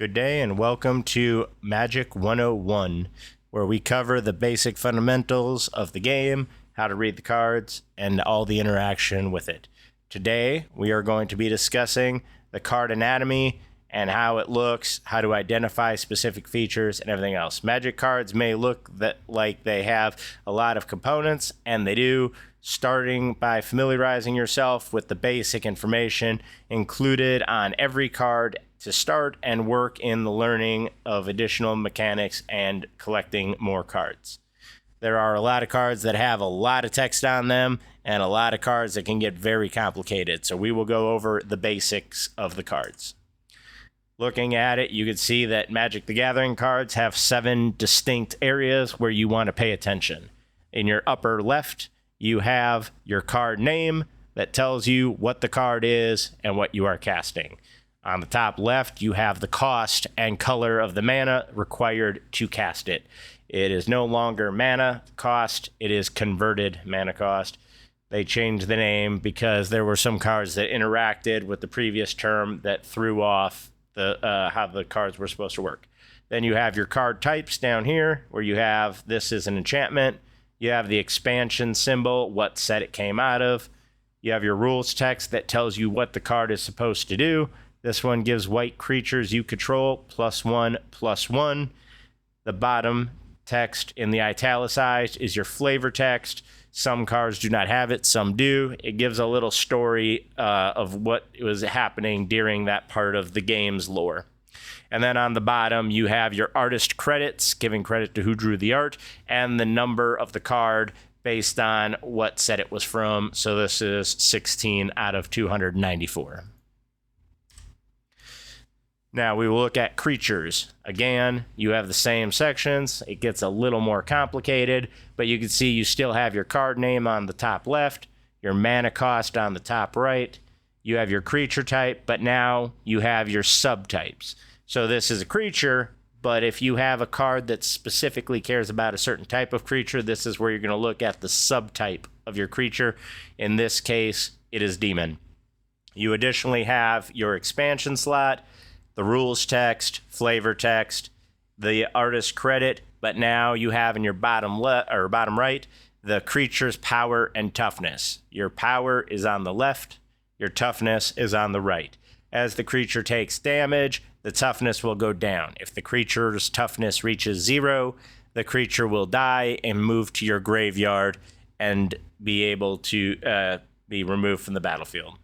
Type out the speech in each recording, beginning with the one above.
Good day and welcome to Magic 101, where we cover the basic fundamentals of the game, how to read the cards, and all the interaction with it. Today, we are going to be discussing the card anatomy and how it looks, how to identify specific features, and everything else. Magic cards may look like they have a lot of components, and they do, starting by familiarizing yourself with the basic information included on every card to start and work in the learning of additional mechanics and collecting more cards. There are a lot of cards that have a lot of text on them and a lot of cards that can get very complicated. So we will go over the basics of the cards. Looking at it, you can see that Magic the Gathering cards have 7 distinct areas where you want to pay attention. In your upper left, you have your card name that tells you what the card is and what you are casting. On the top left, you have the cost and color of the mana required to cast it. It is no longer mana cost, it is converted mana cost. They changed the name because there were some cards that interacted with the previous term that threw off how the cards were supposed to work. Then you have your card types down here, where you have this is an enchantment. You have the expansion symbol, what set it came out of. You have your rules text that tells you what the card is supposed to do. This one gives white creatures you control +1/+1. The bottom text in the italicized is your flavor text. Some cards do not have it, some do. It gives a little story of what was happening during that part of the game's lore. And then on the bottom, you have your artist credits, giving credit to who drew the art, and the number of the card based on what set it was from. So this is 16 out of 294. Now we will look at creatures. Again, you have the same sections. It gets a little more complicated, but you can see you still have your card name on the top left, your mana cost on the top right. You have your creature type, but now you have your subtypes. So this is a creature, but if you have a card that specifically cares about a certain type of creature, this is where you're going to look at the subtype of your creature. In this case, it is demon. You additionally have your expansion slot, the rules text, flavor text, the artist credit, but now you have in your bottom right the creature's power and toughness. Your power is on the left, your toughness is on the right. As the creature takes damage, the toughness will go down. If the creature's toughness reaches 0, the creature will die and move to your graveyard and be able to be removed from the battlefield.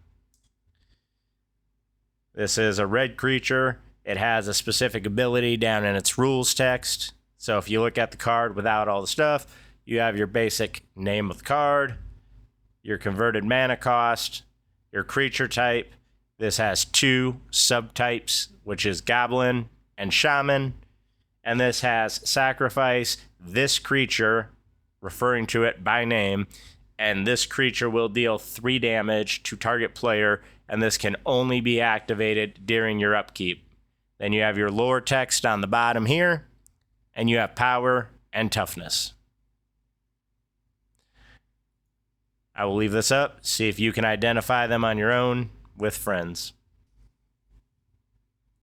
This is a red creature. It has a specific ability down in its rules text. So if you look at the card without all the stuff, you have your basic name of the card, your converted mana cost, your creature type. This has 2 subtypes, which is Goblin and Shaman. And this has sacrifice this creature, referring to it by name, and this creature will deal 3 damage to target player, and this can only be activated during your upkeep. Then you have your lore text on the bottom here, and you have power and toughness. I will leave this up, see if you can identify them on your own with friends.